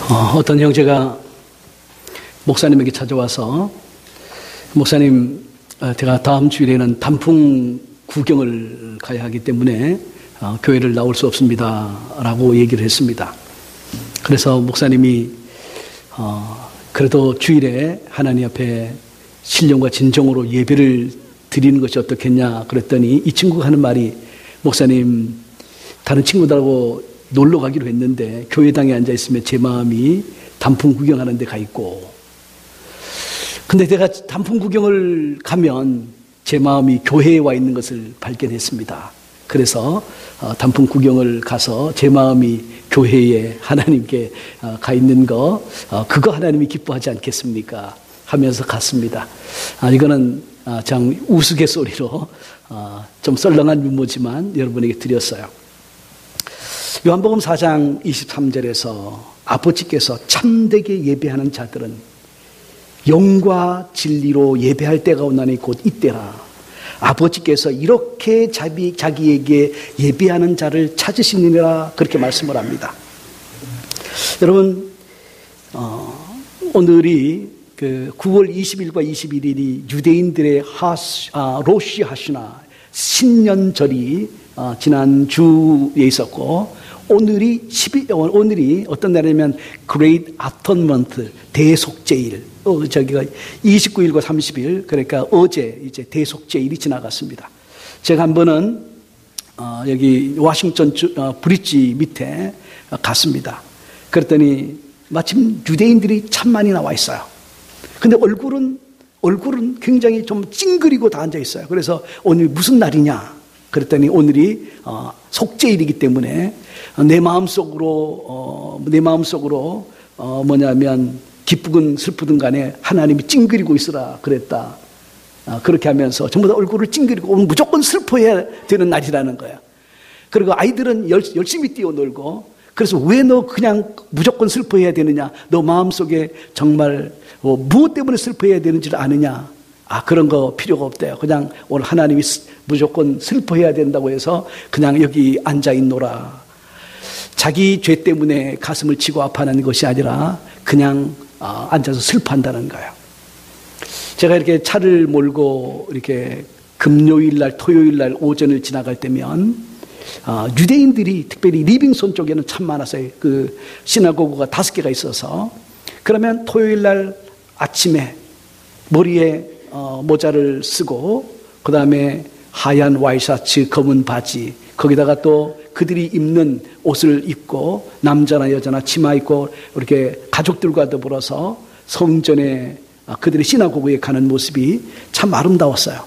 어떤 형제가 목사님에게 찾아와서 목사님, 제가 다음 주일에는 단풍 구경을 가야 하기 때문에 교회를 나올 수 없습니다 라고 얘기를 했습니다. 그래서 목사님이 그래도 주일에 하나님 앞에 신령과 진정으로 예배를 드리는 것이 어떻겠냐 그랬더니 이 친구가 하는 말이, 목사님, 다른 친구들하고 놀러 가기로 했는데 교회당에 앉아 있으면 제 마음이 단풍 구경하는 데 가 있고, 근데 내가 단풍 구경을 가면 제 마음이 교회에 와 있는 것을 발견했습니다. 그래서 단풍 구경을 가서 제 마음이 교회에 하나님께 가 있는 그거 하나님이 기뻐하지 않겠습니까? 하면서 갔습니다. 이거는 참 우스갯소리로 좀 썰렁한 유머지만 여러분에게 드렸어요. 요한복음 4장 23절에서 아버지께서 참되게 예배하는 자들은 영과 진리로 예배할 때가 오나니 곧 이때라. 아버지께서 이렇게 자기에게 예배하는 자를 찾으시느니라, 그렇게 말씀을 합니다. 여러분, 오늘이 9월 20일과 21일이 유대인들의 로시 하슈나 신년절이 지난 주에 있었고, 오늘이 어떤 날이냐면 Great Atonement, 대속죄일. 저기가 29일과 30일, 그러니까 어제 이제 대속죄일이 지나갔습니다. 제가 한 번은 여기 워싱턴 브릿지 밑에 갔습니다. 그랬더니 마침 유대인들이 참 많이 나와 있어요. 근데 얼굴은 굉장히 좀 찡그리고 다 앉아 있어요. 그래서 오늘 무슨 날이냐 그랬더니 오늘이 속죄일이기 때문에 내 마음속으로 뭐냐면 기쁘든 슬프든 간에 하나님이 찡그리고 있으라 그랬다. 그렇게 하면서 전부 다 얼굴을 찡그리고 오늘 무조건 슬퍼해야 되는 날이라는 거야. 그리고 아이들은 열심히 뛰어놀고, 그래서 왜 너 그냥 무조건 슬퍼해야 되느냐? 너 마음속에 정말 무엇 때문에 슬퍼해야 되는지를 아느냐? 그런 거 필요가 없대요. 그냥 오늘 하나님이 무조건 슬퍼해야 된다고 해서 그냥 여기 앉아 있노라. 자기 죄 때문에 가슴을 치고 아파하는 것이 아니라 그냥 앉아서 슬퍼한다는 거예요. 제가 이렇게 차를 몰고 이렇게 금요일 날, 토요일 날 오전을 지나갈 때면 유대인들이 특별히 리빙손 쪽에는 참 많았어요. 그 시나고그가 5개가 있어서, 그러면 토요일 날 아침에 머리에 모자를 쓰고, 그 다음에 하얀 와이셔츠, 검은 바지, 거기다가 또 그들이 입는 옷을 입고, 남자나 여자나 치마 입고 이렇게 가족들과 더불어서 성전에, 그들의 시나고그에 가는 모습이 참 아름다웠어요.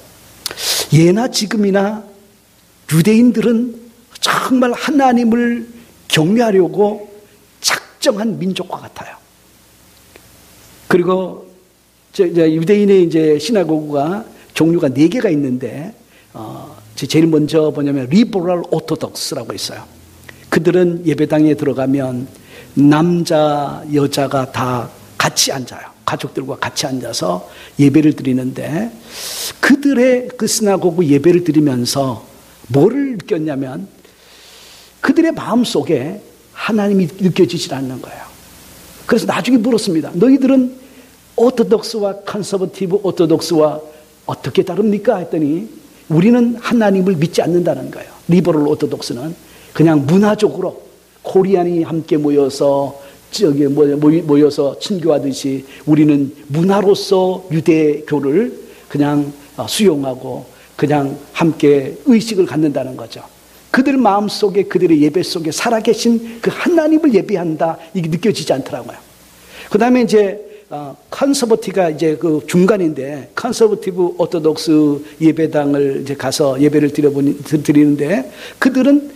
예나 지금이나 유대인들은 정말 하나님을 경외하려고 작정한 민족과 같아요. 그리고 유대인의 이제 시나고그가 종류가 4개가 있는데, 제일 먼저 뭐냐면 리버럴 오토독스라고 있어요. 그들은 예배당에 들어가면 남자 여자가 다 같이 앉아요. 가족들과 같이 앉아서 예배를 드리는데, 그들의 그 시나고그 예배를 드리면서 뭐를 느꼈냐면 그들의 마음속에 하나님이 느껴지질 않는 거예요. 그래서 나중에 물었습니다. 너희들은 오토독스와 컨서버티브 오토독스와 어떻게 다릅니까? 했더니 우리는 하나님을 믿지 않는다는 거예요. 리버럴 오토독스는 그냥 문화적으로 코리안이 함께 모여서 모여서 친교하듯이 우리는 문화로서 유대교를 그냥 수용하고 그냥 함께 의식을 갖는다는 거죠. 그들 마음속에, 그들의 예배 속에 살아계신 그 하나님을 예배한다, 이게 느껴지지 않더라고요. 그 다음에 이제 컨서버티브가 이제 그 중간인데, 컨서버티브 오토독스 예배당을 이제 가서 예배를 드리는데, 그들은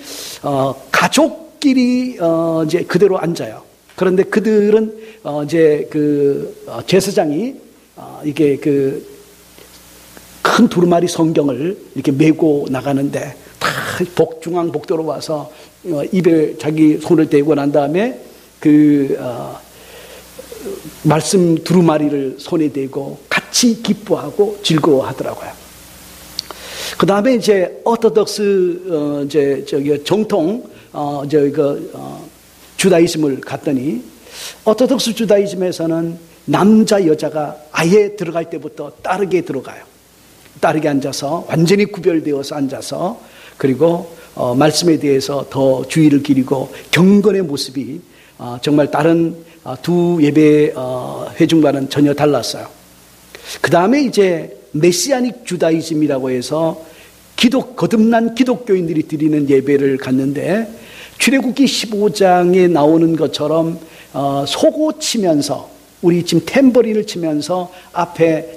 가족끼리 이제 그대로 앉아요. 그런데 그들은 이제 그 제사장이 이게 그 큰 두루마리 성경을 이렇게 메고 나가는데, 다 중앙 복도로 와서 입에 자기 손을 대고 난 다음에 그 말씀 두루마리를 손에 대고 같이 기뻐하고 즐거워하더라고요. 그 다음에 이제 오토독스 정통 주다이즘을 갔더니 오르토독스 주다이즘에서는 남자 여자가 아예 들어갈 때부터 따르게 들어가요. 따르게 앉아서 완전히 구별되어서 앉아서, 그리고 말씀에 대해서 더 주의를 기리고 경건의 모습이 정말 다른 두 예배 회중과는 전혀 달랐어요. 그 다음에 이제 메시아닉 주다이즘이라고 해서 거듭난 기독교인들이 드리는 예배를 갔는데, 출애굽기 15장에 나오는 것처럼 소고 치면서, 우리 지금 탬버린을 치면서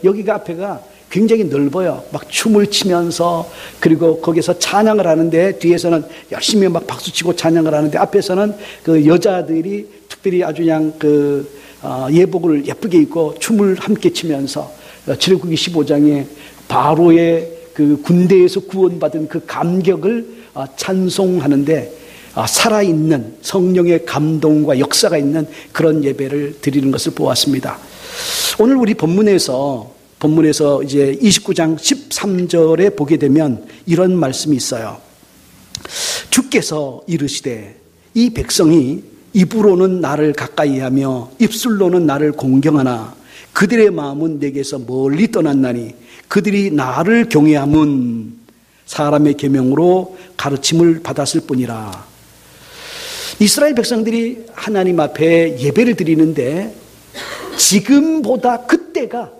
여기가 앞에가 굉장히 넓어요. 막 춤을 치면서, 그리고 거기서 찬양을 하는데, 뒤에서는 열심히 막 박수치고 찬양을 하는데, 앞에서는 그 여자들이 특별히 아주 그냥 예복을 예쁘게 입고 춤을 함께 추면서, 출애굽기 15장에 바로의 그 군대에서 구원받은 그 감격을 찬송하는데, 살아있는 성령의 감동과 역사가 있는 그런 예배를 드리는 것을 보았습니다. 오늘 우리 본문에서 이제 29장 13절에 보게 되면 이런 말씀이 있어요. 주께서 이르시되 이 백성이 입으로는 나를 가까이하며 입술로는 나를 공경하나 그들의 마음은 내게서 멀리 떠났나니 그들이 나를 경외함은 사람의 계명으로 가르침을 받았을 뿐이라. 이스라엘 백성들이 하나님 앞에 예배를 드리는데 지금보다 그때가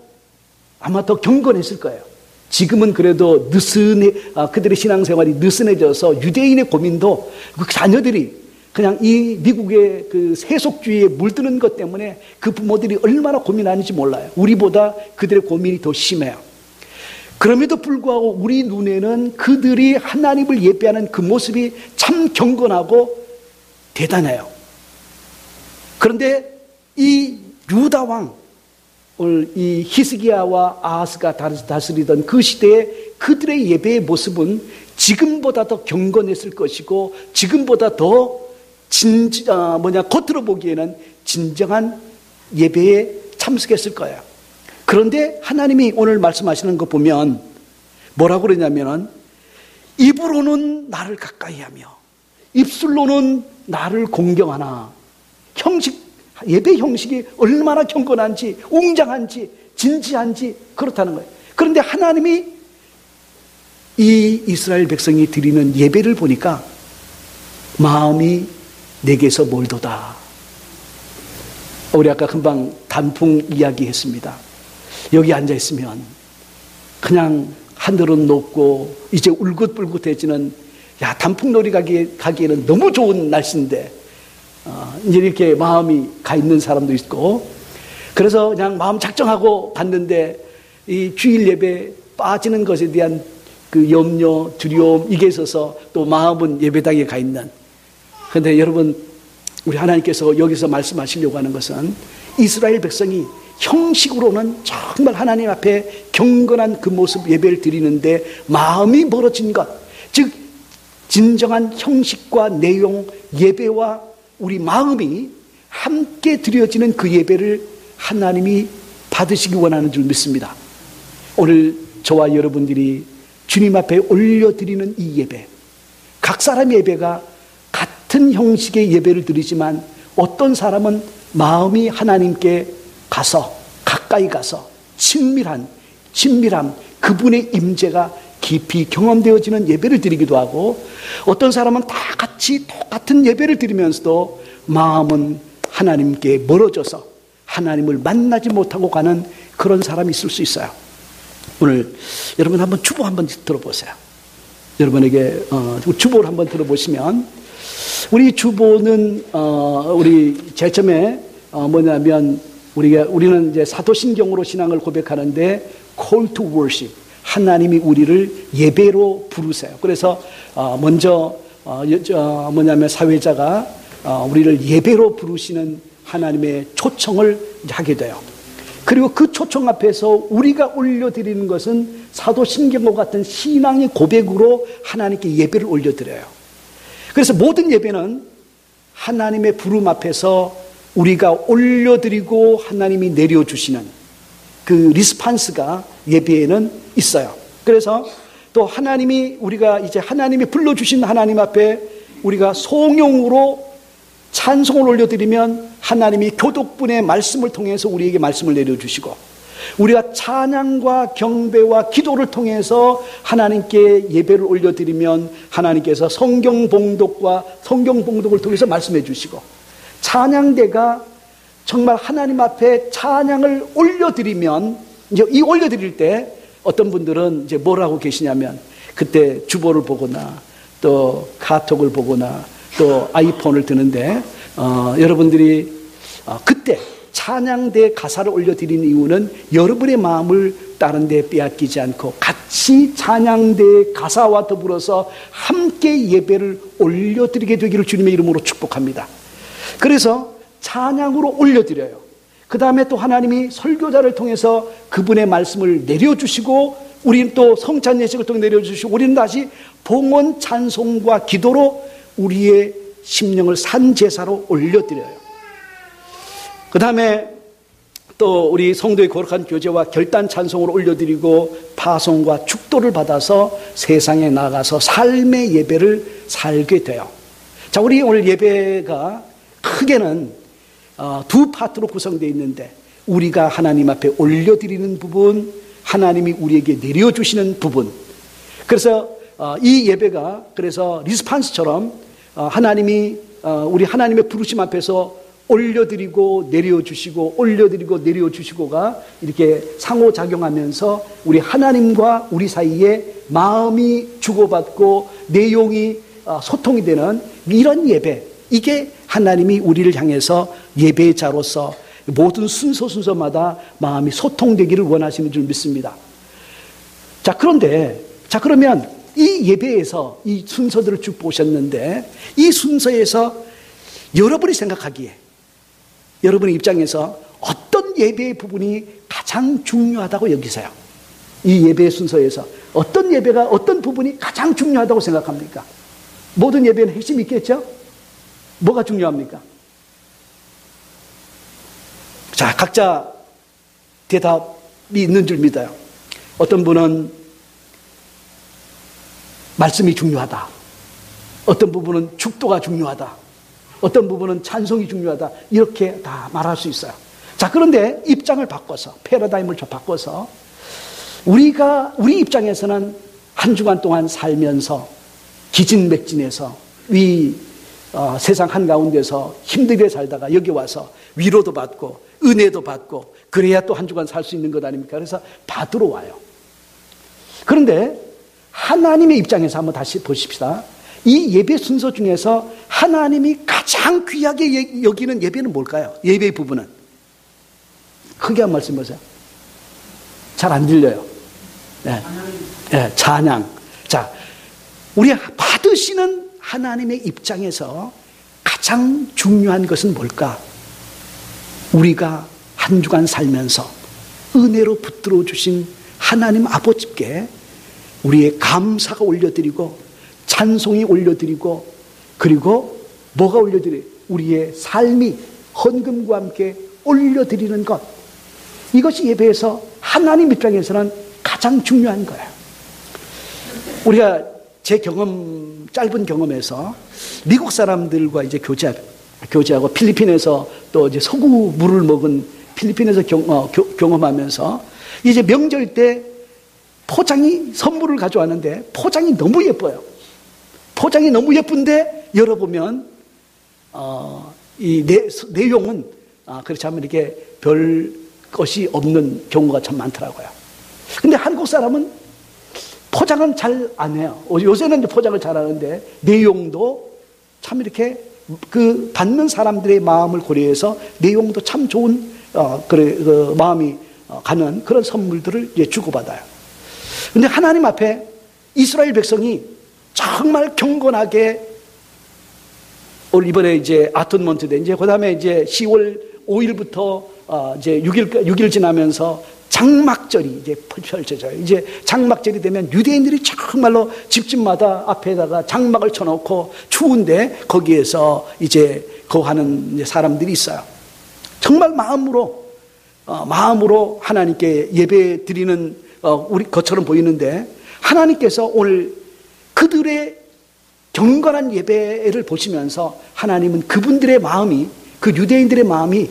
아마 더 경건했을 거예요. 지금은 그래도 그들의 신앙생활이 느슨해져서 유대인의 고민도 그 자녀들이 그냥 이 미국의 그 세속주의에 물드는 것 때문에 그 부모들이 얼마나 고민하는지 몰라요. 우리보다 그들의 고민이 더 심해요. 그럼에도 불구하고 우리 눈에는 그들이 하나님을 예배하는 그 모습이 참 경건하고 대단해요. 그런데 이 유다 왕, 이 히스기야와 아하스가 다스리던 그 시대에 그들의 예배의 모습은 지금보다 더 경건했을 것이고, 지금보다 더 겉으로 보기에는 진정한 예배에 참석했을 거예요. 그런데 하나님이 오늘 말씀하시는 거 보면 뭐라고 그러냐면은, 입으로는 나를 가까이 하며 입술로는 나를 공경하나. 예배 형식이 얼마나 경건한지, 웅장한지, 진지한지 그렇다는 거예요. 그런데 하나님이 이 이스라엘 백성이 드리는 예배를 보니까 마음이 내게서 멀도다. 우리 아까 금방 단풍 이야기했습니다. 여기 앉아있으면 그냥 하늘은 높고 이제 울긋불긋해지는, 단풍놀이 가기에는 너무 좋은 날씨인데 이제 이렇게 마음이 가 있는 사람도 있고, 그래서 그냥 마음 작정하고 갔는데 이 주일 예배 빠지는 것에 대한 그 염려, 두려움 이게 있어서 또 마음은 예배당에 가 있는. 그런데 여러분, 우리 하나님께서 여기서 말씀하시려고 하는 것은 이스라엘 백성이 형식으로는 정말 하나님 앞에 경건한 그 모습 예배를 드리는데 마음이 멀어진 것, 즉 진정한 형식과 내용, 예배와 우리 마음이 함께 드려지는 그 예배를 하나님이 받으시기 원하는 줄 믿습니다. 오늘 저와 여러분들이 주님 앞에 올려드리는 이 예배, 각 사람의 예배가 같은 형식의 예배를 드리지만 어떤 사람은 마음이 하나님께 가서, 가까이 가서 친밀함, 그분의 임재가 깊이 경험되어지는 예배를 드리기도 하고, 어떤 사람은 다 같이 똑같은 예배를 드리면서도 마음은 하나님께 멀어져서 하나님을 만나지 못하고 가는 그런 사람이 있을 수 있어요. 오늘 여러분 한번 주보 한번 들어보세요. 여러분에게 주보를 한번 들어보시면, 우리 주보는 우리 제일 처음에 뭐냐면 우리는 이제 사도신경으로 신앙을 고백하는데 call to worship, 하나님이 우리를 예배로 부르세요. 그래서 먼저 뭐냐면 사회자가 우리를 예배로 부르시는 하나님의 초청을 하게 돼요. 그리고 그 초청 앞에서 우리가 올려드리는 것은 사도신경과 같은 신앙의 고백으로 하나님께 예배를 올려드려요. 그래서 모든 예배는 하나님의 부름 앞에서 우리가 올려드리고 하나님이 내려주시는 그 리스판스가 예배에는 있어요. 그래서 또 우리가 이제 하나님이 불러주신 하나님 앞에 우리가 송영으로 찬송을 올려드리면 하나님이 교독분의 말씀을 통해서 우리에게 말씀을 내려주시고, 우리가 찬양과 경배와 기도를 통해서 하나님께 예배를 올려드리면 하나님께서 성경 봉독을 통해서 말씀해 주시고, 찬양대가 정말 하나님 앞에 찬양을 올려드리면, 이제 이 올려드릴 때 어떤 분들은 이제 뭐라고 계시냐면, 그때 주보를 보거나 또 카톡을 보거나 또 아이폰을 드는데, 여러분들이 그때 찬양대 가사를 올려드리는 이유는 여러분의 마음을 다른 데 빼앗기지 않고 같이 찬양대 가사와 더불어서 함께 예배를 올려드리게 되기를 주님의 이름으로 축복합니다. 그래서 찬양으로 올려드려요. 그 다음에 또 하나님이 설교자를 통해서 그분의 말씀을 내려주시고, 우리는 또 성찬 예식을 통해 내려주시고, 우리는 다시 봉헌 찬송과 기도로 우리의 심령을 산제사로 올려드려요. 그 다음에 또 우리 성도의 거룩한 교제와 결단 찬송을 올려드리고 파송과 축도를 받아서 세상에 나가서 삶의 예배를 살게 돼요. 자, 우리 오늘 예배가 크게는 두 파트로 구성되어 있는데, 우리가 하나님 앞에 올려드리는 부분, 하나님이 우리에게 내려주시는 부분. 그래서 이 예배가 그래서 리스판스처럼 하나님이 우리 하나님의 부르심 앞에서 올려드리고 내려주시고 올려드리고 내려주시고가 이렇게 상호작용하면서 우리 하나님과 우리 사이에 마음이 주고받고 내용이 소통이 되는 이런 예배, 이게 하나님이 우리를 향해서 예배자로서 모든 순서마다 마음이 소통되기를 원하시는 줄 믿습니다. 자, 그러면 이 예배에서 이 순서들을 쭉 보셨는데, 이 순서에서 여러분이 생각하기에, 여러분의 입장에서 어떤 예배의 부분이 가장 중요하다고 여기세요? 이 예배의 순서에서 어떤 예배가, 어떤 부분이 가장 중요하다고 생각합니까? 모든 예배는 핵심이 있겠죠? 뭐가 중요합니까? 자, 각자 대답이 있는 줄 믿어요. 어떤 분은 말씀이 중요하다, 어떤 부분은 축도가 중요하다, 어떤 부분은 찬송이 중요하다, 이렇게 다 말할 수 있어요. 자, 그런데 입장을 바꿔서, 패러다임을 바꿔서 우리 입장에서는 한 주간 동안 살면서 기진맥진해서 세상 한가운데서 힘들게 살다가 여기 와서 위로도 받고 은혜도 받고 그래야 또 한 주간 살 수 있는 것 아닙니까? 그래서 받으러 와요. 그런데 하나님의 입장에서 한번 다시 보십시다. 이 예배 순서 중에서 하나님이 가장 귀하게 여기는 예배는 뭘까요? 예배의 부분은 크게 한 말씀 보세요. 잘 안 들려요. 네. 네, 찬양. 자, 우리 받으시는 하나님의 입장에서 가장 중요한 것은 뭘까? 우리가 한 주간 살면서 은혜로 붙들어 주신 하나님 아버지께 우리의 감사가 올려드리고 찬송이 올려드리고, 그리고 뭐가 올려드려? 우리의 삶이 헌금과 함께 올려드리는 것, 이것이 예배에서 하나님 입장에서는 가장 중요한 거예요. 우리가 제 짧은 경험에서 미국 사람들과 이제 교제하고 필리핀에서 또 이제 서구 물을 먹은 필리핀에서 경험하면서 이제 명절 때 선물을 가져왔는데 포장이 너무 예뻐요. 포장이 너무 예쁜데 열어보면 이 내용은 그렇지 않으면 이렇게 별 것이 없는 경우가 참 많더라고요. 근데 한국 사람은 포장은 잘 안 해요. 요새는 이제 포장을 잘 하는데 내용도 참 이렇게 그 받는 사람들의 마음을 고려해서 내용도 참 좋은 마음이 가는 그런 선물들을 주고받아요. 근데 하나님 앞에 이스라엘 백성이 정말 경건하게 오늘 이번에 이제 아톤먼트 때 이제 그다음에 이제 10월 5일부터 이제 6일 지나면서 장막절이 이제 펼쳐져요. 이제 장막절이 되면 유대인들이 정말로 집집마다 앞에다가 장막을 쳐놓고 추운데 거기에서 이제 거하는 이제 사람들이 있어요. 정말 마음으로 하나님께 예배 드리는 우리 것처럼 보이는데, 하나님께서 오늘 그들의 경건한 예배를 보시면서 하나님은 그분들의 마음이, 그 유대인들의 마음이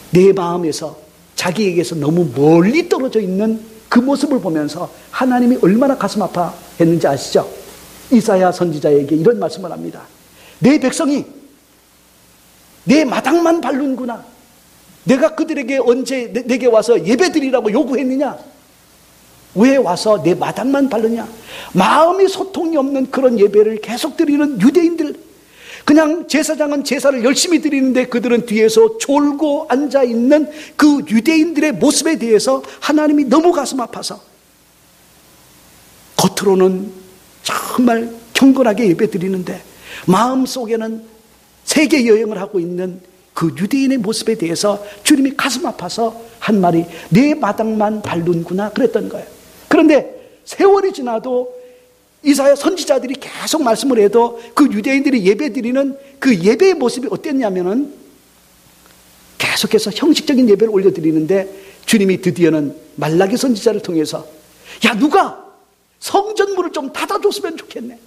내 마음에서, 자기에게서 너무 멀리 떨어져 있는 그 모습을 보면서 하나님이 얼마나 가슴 아파했는지 아시죠? 이사야 선지자에게 이런 말씀을 합니다. 내 백성이 내 마당만 밟는구나. 내가 그들에게 언제 내게 와서 예배드리라고 요구했느냐? 왜 와서 내 마당만 밟느냐? 마음이 소통이 없는 그런 예배를 계속 드리는 유대인들, 그냥 제사장은 제사를 열심히 드리는데 그들은 뒤에서 졸고 앉아있는 그 유대인들의 모습에 대해서 하나님이 너무 가슴 아파서 겉으로는 정말 경건하게 예배 드리는데 마음속에는 세계 여행을 하고 있는 그 유대인의 모습에 대해서 주님이 가슴 아파서 한 말이 내 마당만 밟는구나 그랬던 거예요. 그런데 세월이 지나도 이사야 선지자들이 계속 말씀을 해도 그 유대인들이 예배드리는 그 예배의 모습이 어땠냐면은 계속해서 형식적인 예배를 올려드리는데 주님이 드디어는 말라기 선지자를 통해서 야, 누가 성전문을 좀 닫아줬으면 좋겠네.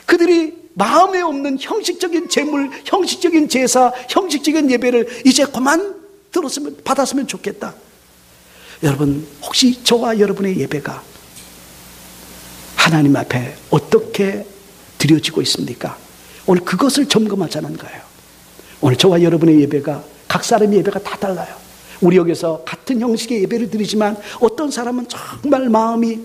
그들이 마음에 없는 형식적인 제물, 형식적인 제사, 형식적인 예배를 이제 그만 받았으면 좋겠다. 여러분, 혹시 저와 여러분의 예배가 하나님 앞에 어떻게 드려지고 있습니까? 오늘 그것을 점검하자는 거예요. 오늘 저와 여러분의 예배가, 각 사람의 예배가 다 달라요. 우리 여기서 같은 형식의 예배를 드리지만 어떤 사람은 정말 마음이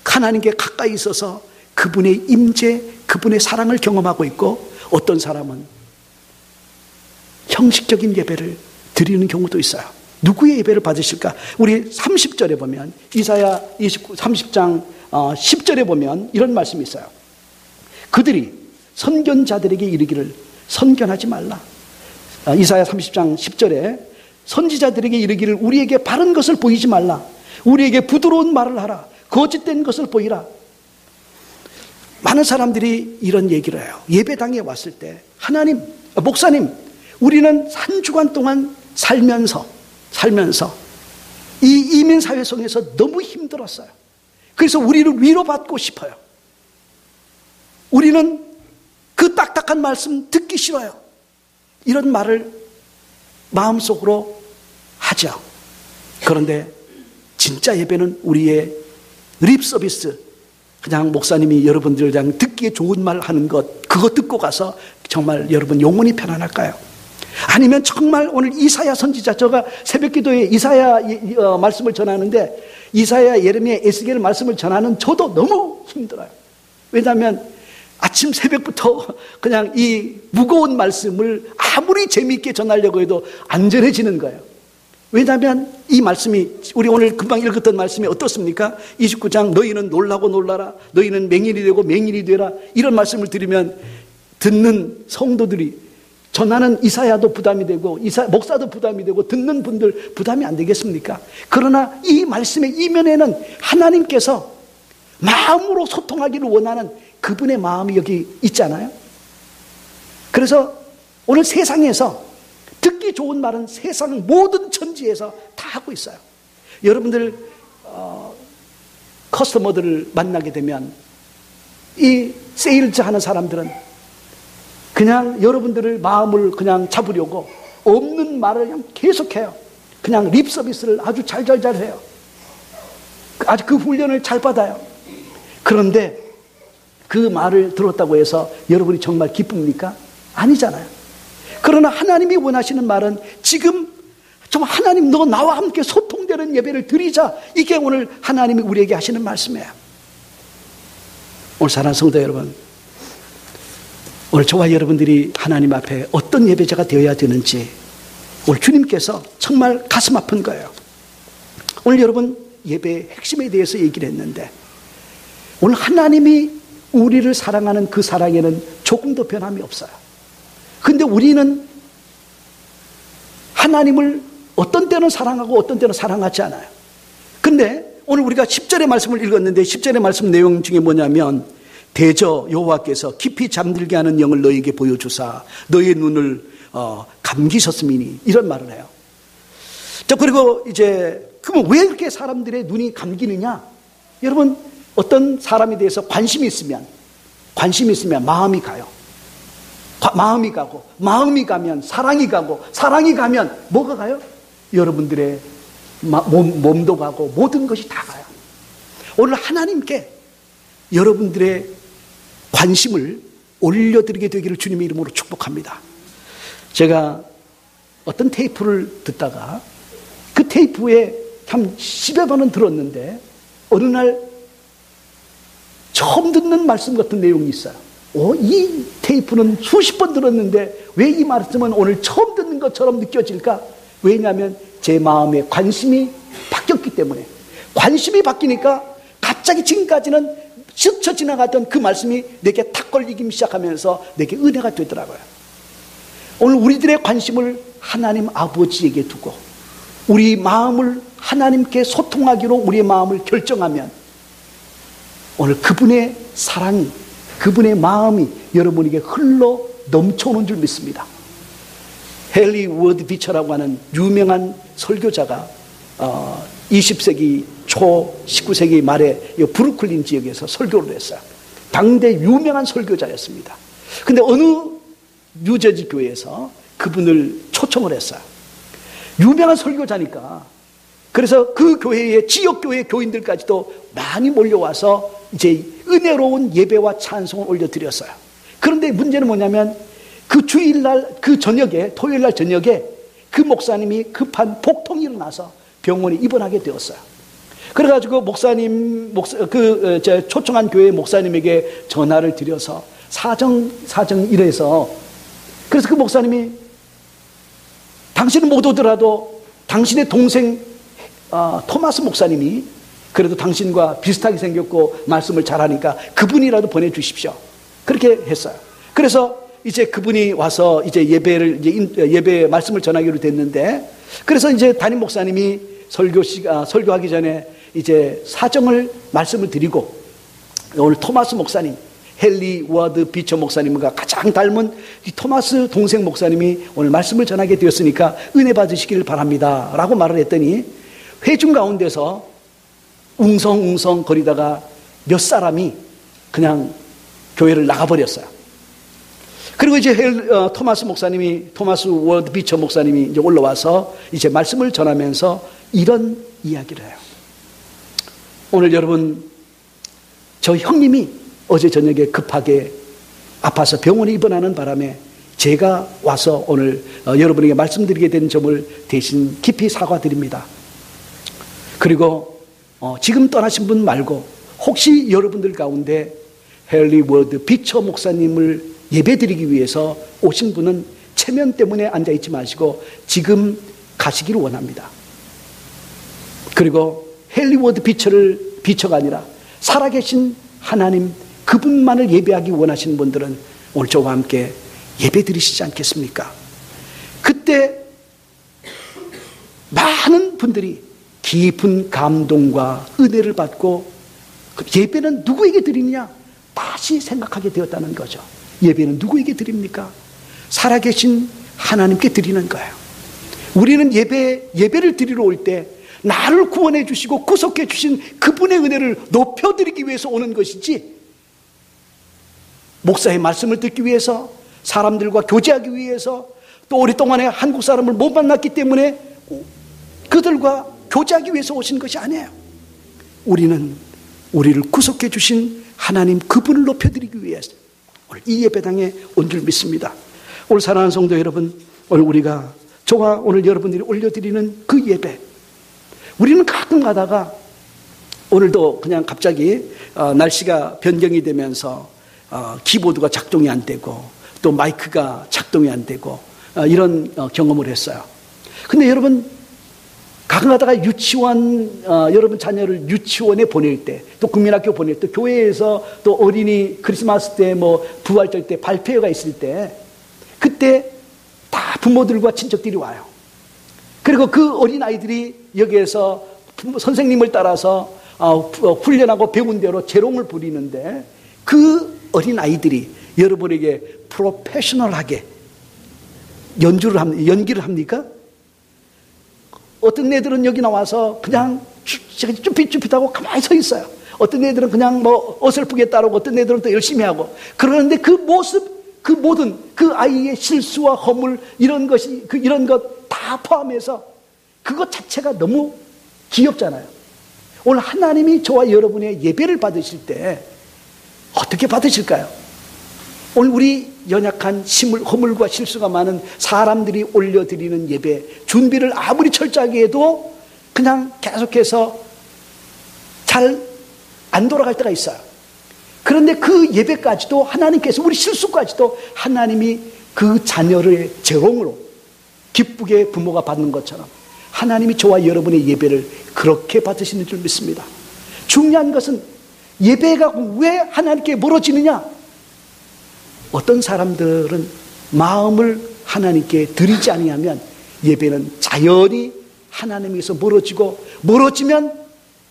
하나님께 가까이 있어서 그분의 임재, 그분의 사랑을 경험하고 있고 어떤 사람은 형식적인 예배를 드리는 경우도 있어요. 누구의 예배를 받으실까? 우리 30절에 보면, 이사야 30장 10절에 보면 이런 말씀이 있어요. 그들이 선견자들에게 이르기를 선견하지 말라. 이사야 30장 10절에 선지자들에게 이르기를 우리에게 바른 것을 보이지 말라. 우리에게 부드러운 말을 하라. 거짓된 것을 보이라. 많은 사람들이 이런 얘기를 해요. 예배당에 왔을 때 하나님, 목사님, 우리는 한 주간 동안 살면서 이 이민사회 속에서 너무 힘들었어요. 그래서 우리를 위로받고 싶어요. 우리는 그 딱딱한 말씀 듣기 싫어요. 이런 말을 마음속으로 하죠. 그런데 진짜 예배는 우리의 립 서비스, 그냥 목사님이 여러분들 그냥 듣기에 좋은 말 하는 것, 그거 듣고 가서 정말 여러분 영혼이 편안할까요? 아니면 정말 오늘 이사야 선지자, 제가 새벽기도에 이사야 말씀을 전하는데 이사야, 예레미야, 에스겔 말씀을 전하는 저도 너무 힘들어요. 왜냐하면 아침 새벽부터 그냥 이 무거운 말씀을 아무리 재미있게 전하려고 해도 안 전해지는 거예요. 왜냐하면 이 말씀이, 우리 오늘 금방 읽었던 말씀이 어떻습니까? 29장 너희는 놀라고 놀라라, 너희는 맹인이 되고 맹인이 되라, 이런 말씀을 들으면 듣는 성도들이, 전하는 이사야도 부담이 되고 목사도 부담이 되고 듣는 분들 부담이 안 되겠습니까? 그러나 이 말씀의 이면에는 하나님께서 마음으로 소통하기를 원하는 그분의 마음이 여기 있잖아요. 그래서 오늘 세상에서 듣기 좋은 말은 세상 모든 천지에서 다 하고 있어요. 여러분들 커스터머들을 만나게 되면 이 세일즈 하는 사람들은 그냥 여러분들을 마음을 그냥 잡으려고 없는 말을 그냥 계속해요. 그냥 립 서비스를 아주 잘 해요. 아주 그 훈련을 잘 받아요. 그런데 그 말을 들었다고 해서 여러분이 정말 기쁩니까? 아니잖아요. 그러나 하나님이 원하시는 말은 지금 좀 하나님, 너 나와 함께 소통되는 예배를 드리자. 이게 오늘 하나님이 우리에게 하시는 말씀이에요. 오늘 사랑하는 성도 여러분, 오늘 저와 여러분들이 하나님 앞에 어떤 예배자가 되어야 되는지 오늘 주님께서 정말 가슴 아픈 거예요. 오늘 여러분 예배의 핵심에 대해서 얘기를 했는데 오늘 하나님이 우리를 사랑하는 그 사랑에는 조금도 변함이 없어요. 그런데 우리는 하나님을 어떤 때는 사랑하고 어떤 때는 사랑하지 않아요. 근데 오늘 우리가 10절의 말씀을 읽었는데 10절의 말씀 내용 중에 뭐냐면 대저 여호와께서 깊이 잠들게 하는 영을 너희에게 보여주사 너희의 눈을 감기셨음이니, 이런 말을 해요. 자, 그리고 이제 그러면 왜 이렇게 사람들의 눈이 감기느냐? 여러분, 어떤 사람에 대해서 관심이 있으면 관심이 있으면 마음이 가요. 마음이 가고, 마음이 가면 사랑이 가고, 사랑이 가면 뭐가 가요? 여러분들의 몸도 가고 모든 것이 다 가요. 오늘 하나님께 여러분들의 관심을 올려드리게 되기를 주님의 이름으로 축복합니다. 제가 어떤 테이프를 듣다가 그 테이프에 참 10여 번은 들었는데 어느 날 처음 듣는 말씀 같은 내용이 있어요. 이 테이프는 수십 번 들었는데 왜 이 말씀은 오늘 처음 듣는 것처럼 느껴질까? 왜냐하면 제 마음에 관심이 바뀌었기 때문에. 관심이 바뀌니까 갑자기 지금까지는 스쳐 지나가던 그 말씀이 내게 탁 걸리기 시작하면서 내게 은혜가 되더라고요. 오늘 우리들의 관심을 하나님 아버지에게 두고 우리 마음을 하나님께 소통하기로 우리의 마음을 결정하면 오늘 그분의 사랑이, 그분의 마음이 여러분에게 흘러 넘쳐오는 줄 믿습니다. 헨리 워드 비처라고 하는 유명한 설교자가 20세기 초 19세기 말에 브루클린 지역에서 설교를 했어요. 당대 유명한 설교자였습니다. 근데 어느 뉴저지 교회에서 그분을 초청을 했어요. 유명한 설교자니까. 그래서 그 교회의 지역교회 교인들까지도 많이 몰려와서 이제 은혜로운 예배와 찬송을 올려드렸어요. 그런데 문제는 뭐냐면 그 주일날 그 저녁에, 토요일날 저녁에 그 목사님이 급한 복통이 일어나서 병원에 입원하게 되었어요. 그래가지고 초청한 교회 목사님에게 전화를 드려서 사정 이래서, 그래서 그 목사님이 당신은 못 오더라도 당신의 동생 토마스 목사님이 그래도 당신과 비슷하게 생겼고 말씀을 잘하니까 그분이라도 보내주십시오. 그렇게 했어요. 그래서 이제 그분이 와서 이제 예배 말씀을 전하기로 됐는데, 그래서 이제 담임 목사님이 설교하기 전에 이제 말씀을 드리고, 오늘 토마스 목사님, 헨리 워드 비처 목사님과 가장 닮은 이 토마스 동생 목사님이 오늘 말씀을 전하게 되었으니까 은혜 받으시기를 바랍니다 라고 말을 했더니 회중 가운데서 웅성웅성 거리다가 몇 사람이 그냥 교회를 나가버렸어요. 그리고 이제 토마스 워드 비처 목사님이 이제 올라와서 이제 말씀을 전하면서 이런 이야기를 해요. 오늘 여러분, 저 형님이 어제 저녁에 급하게 아파서 병원에 입원하는 바람에 제가 와서 오늘 여러분에게 말씀드리게 된 점을 대신 깊이 사과드립니다. 그리고 지금 떠나신 분 말고 혹시 여러분들 가운데 헨리 워드 비처 목사님을 예배드리기 위해서 오신 분은 체면 때문에 앉아있지 마시고 지금 가시기를 원합니다. 그리고 헨리 워드 비처가 아니라 살아계신 하나님 그분만을 예배하기 원하시는 분들은 오늘 저와 함께 예배드리시지 않겠습니까? 그때 많은 분들이 깊은 감동과 은혜를 받고 예배는 누구에게 드리느냐? 다시 생각하게 되었다는 거죠. 예배는 누구에게 드립니까? 살아계신 하나님께 드리는 거예요. 우리는 예배를 드리러 올 때 나를 구원해 주시고 구속해 주신 그분의 은혜를 높여드리기 위해서 오는 것이지, 목사의 말씀을 듣기 위해서, 사람들과 교제하기 위해서, 또 오랫동안에 한국 사람을 못 만났기 때문에 그들과 교제하기 위해서 오신 것이 아니에요. 우리는 우리를 구속해 주신 하나님 그분을 높여드리기 위해서 오늘 이 예배당에 온 줄 믿습니다. 오늘 사랑하는 성도 여러분, 오늘 저와 오늘 여러분들이 올려드리는 그 예배, 우리는 가끔 가다가 오늘도 그냥 갑자기 날씨가 변경이 되면서 키보드가 작동이 안 되고 또 마이크가 작동이 안 되고 이런 경험을 했어요. 근데 여러분, 가끔 가다가 여러분 자녀를 유치원에 보낼 때, 또 국민학교 보낼 때, 교회에서 또 어린이 크리스마스 때 부활절 때 발표회가 있을 때, 그때 다 부모들과 친척들이 와요. 그리고 그 어린아이들이 여기에서 선생님을 따라서 훈련하고 배운 대로 재롱을 부리는데, 그 어린아이들이 여러분에게 프로페셔널하게 연기를 합니까? 어떤 애들은 여기 나와서 그냥 쭈삣쭈삣하고 가만히 서 있어요. 어떤 애들은 그냥 뭐 어설프게 따르고 어떤 애들은 또 열심히 하고 그러는데 그 모습, 그 모든 그 아이의 실수와 허물 이런 것이 이런 것 다 포함해서 그것 자체가 너무 귀엽잖아요. 오늘 하나님이 저와 여러분의 예배를 받으실 때 어떻게 받으실까요? 오늘 우리 연약한 허물과 실수가 많은 사람들이 올려드리는 예배 준비를 아무리 철저하게 해도 그냥 계속해서 잘 안 돌아갈 때가 있어요. 그런데 그 예배까지도 하나님께서 우리 실수까지도 하나님이 그 자녀를 재롱으로 기쁘게 부모가 받는 것처럼 하나님이 저와 여러분의 예배를 그렇게 받으시는 줄 믿습니다. 중요한 것은 예배가 왜 하나님께 멀어지느냐? 어떤 사람들은 마음을 하나님께 드리지 아니하면 예배는 자연히 하나님에서 멀어지면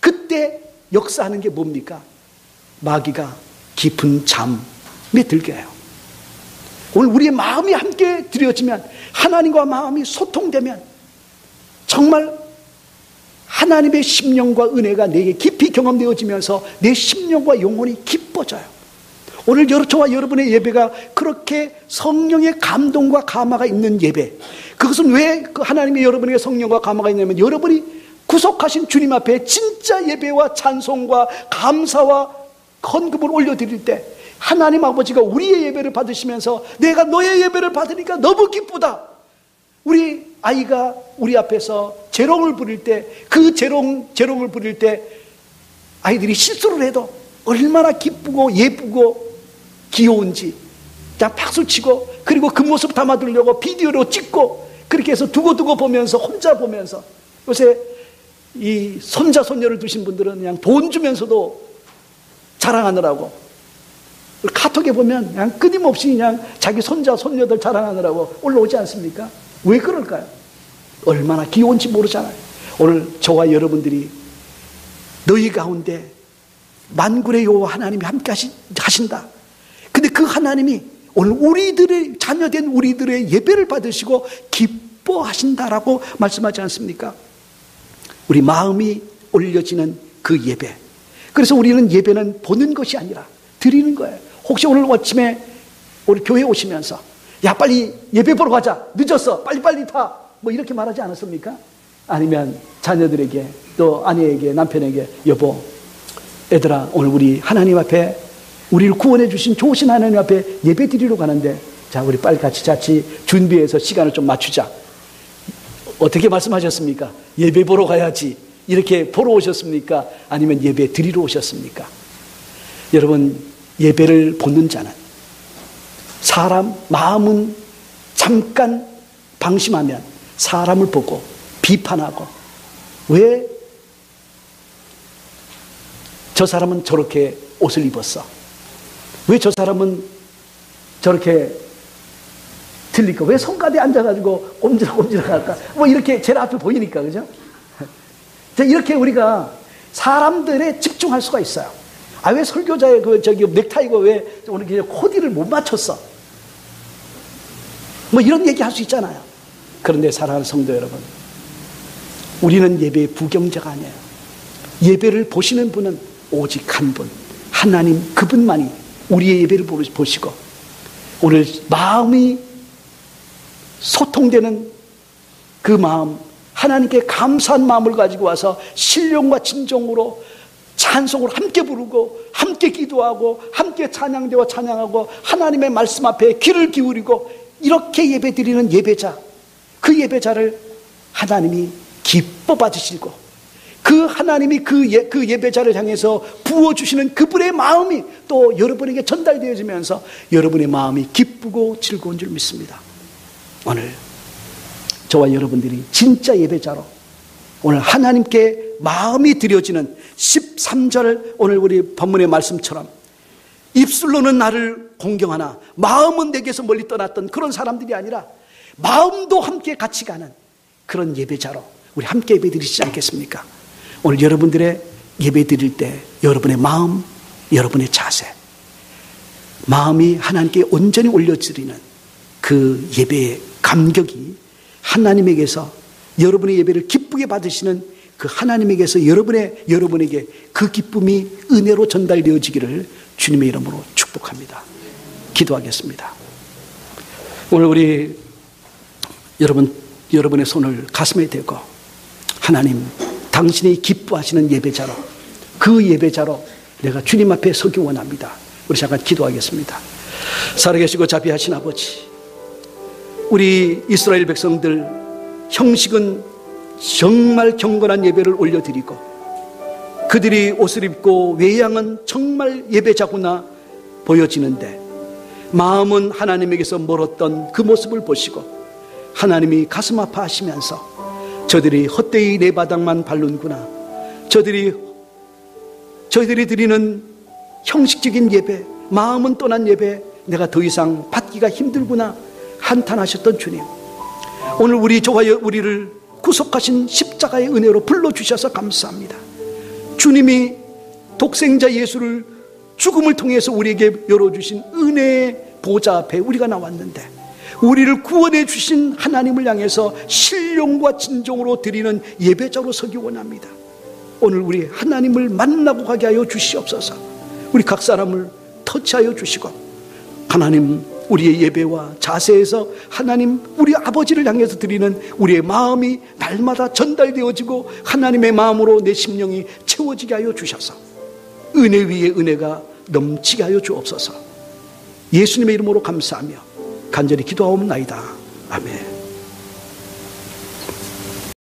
그때 역사하는 게 뭡니까? 마귀가 깊은 잠에 들게 해요. 오늘 우리의 마음이 함께 드려지면 하나님과 마음이 소통되면 정말 하나님의 심령과 은혜가 내게 깊이 경험되어지면서 내 심령과 영혼이 기뻐져요. 오늘 저와 여러분의 예배가 그렇게 성령의 감동과 감화가 있는 예배, 그것은 왜 하나님의 여러분에게 성령과 감화가 있냐면 여러분이 구속하신 주님 앞에 진짜 예배와 찬송과 감사와 헌금을 올려드릴 때 하나님 아버지가 우리의 예배를 받으시면서 내가 너의 예배를 받으니까 너무 기쁘다. 우리 아이가 우리 앞에서 재롱을 부릴 때 그 재롱을 부릴 때 아이들이 실수를 해도 얼마나 기쁘고 예쁘고 귀여운지 그냥 박수치고 그리고 그 모습 담아두려고 비디오로 찍고 그렇게 해서 두고두고 보면서 혼자 보면서 요새 이 손자 손녀를 두신 분들은 그냥 돈 주면서도 자랑하느라고 카톡에 보면 그냥 끊임없이 그냥 자기 손자 손녀들 자랑하느라고 올라오지 않습니까? 왜 그럴까요? 얼마나 귀여운지 모르잖아요. 오늘 저와 여러분들이 너희 가운데 만군의 여호와 하나님이 함께 하신다. 근데 그 하나님이 오늘 우리들의 자녀된 우리들의 예배를 받으시고 기뻐하신다라고 말씀하지 않습니까? 우리 마음이 올려지는 그 예배. 그래서 우리는 예배는 보는 것이 아니라 드리는 거예요. 혹시 오늘 아침에 우리 교회 오시면서 야 빨리 예배 보러 가자 늦었어 빨리빨리 타 뭐 이렇게 말하지 않았습니까? 아니면 자녀들에게 또 아내에게 남편에게 여보 애들아 오늘 우리 하나님 앞에 우리를 구원해 주신 좋으신 하나님 앞에 예배 드리러 가는데 자 우리 빨리 같이 준비해서 시간을 좀 맞추자. 어떻게 말씀하셨습니까? 예배 보러 가야지 이렇게 보러 오셨습니까? 아니면 예배 드리러 오셨습니까? 여러분 예배를 보는 자는 사람 마음은 잠깐 방심하면 사람을 보고 비판하고 왜 저 사람은 저렇게 옷을 입었어? 왜 저 사람은 저렇게 틀릴까? 왜 성가대에 앉아가지고 꼼지락꼼지락 할까? 뭐 이렇게 제일 앞에 보이니까 그죠? 이렇게 우리가 사람들에 집중할 수가 있어요. 아, 왜 설교자의 넥타이가 왜 오늘 코디를 못 맞췄어? 뭐 이런 얘기 할 수 있잖아요. 그런데 사랑하는 성도 여러분, 우리는 예배의 부경자가 아니에요. 예배를 보시는 분은 오직 한 분, 하나님 그분만이 우리의 예배를 보시고 오늘 마음이 소통되는 그 마음, 하나님께 감사한 마음을 가지고 와서 신령과 진정으로 찬송을 함께 부르고 함께 기도하고 함께 찬양대와 찬양하고 하나님의 말씀 앞에 귀를 기울이고 이렇게 예배드리는 예배자, 그 예배자를 하나님이 기뻐 받으시고 그 하나님이 그 예배자를 향해서 부어주시는 그분의 마음이 또 여러분에게 전달되어지면서 여러분의 마음이 기쁘고 즐거운 줄 믿습니다. 오늘 저와 여러분들이 진짜 예배자로 오늘 하나님께 마음이 드려지는 13절 오늘 우리 본문의 말씀처럼 입술로는 나를 공경하나 마음은 내게서 멀리 떠났던 그런 사람들이 아니라 마음도 함께 같이 가는 그런 예배자로 우리 함께 예배 드리시지 않겠습니까? 오늘 여러분들의 예배 드릴 때 여러분의 마음, 여러분의 자세, 마음이 하나님께 온전히 올려드리는 그 예배의 감격이 하나님에게서 여러분의 예배를 기쁘게 받으시는 그 하나님에게서 여러분에게 그 기쁨이 은혜로 전달되어지기를 주님의 이름으로 축복합니다. 기도하겠습니다. 오늘 우리 여러분의 손을 가슴에 대고 하나님, 당신이 기뻐하시는 예배자로, 그 예배자로 내가 주님 앞에 서기 원합니다. 우리 잠깐 기도하겠습니다. 살아계시고 자비하신 아버지, 우리 이스라엘 백성들 형식은 정말 경건한 예배를 올려드리고 그들이 옷을 입고 외양은 정말 예배자구나 보여지는데 마음은 하나님에게서 멀었던 그 모습을 보시고 하나님이 가슴 아파하시면서 저들이 헛되이 내 바닥만 밟는구나, 저희들이 드리는 형식적인 예배, 마음은 떠난 예배, 내가 더 이상 받기가 힘들구나 한탄하셨던 주님, 오늘 저와 우리를 구속하신 십자가의 은혜로 불러주셔서 감사합니다. 주님이 독생자 예수를 죽음을 통해서 우리에게 열어주신 은혜의 보좌 앞에 우리가 나왔는데 우리를 구원해 주신 하나님을 향해서 신령과 진정으로 드리는 예배자로 서기 원합니다. 오늘 우리 하나님을 만나고 가게 하여 주시옵소서. 우리 각 사람을 터치하여 주시고 하나님, 우리의 예배와 자세에서 하나님, 우리 아버지를 향해서 드리는 우리의 마음이 날마다 전달되어지고 하나님의 마음으로 내 심령이 채워지게 하여 주셔서 은혜 위에 은혜가 넘치게 하여 주옵소서. 예수님의 이름으로 감사하며 간절히 기도하옵나이다. 아멘.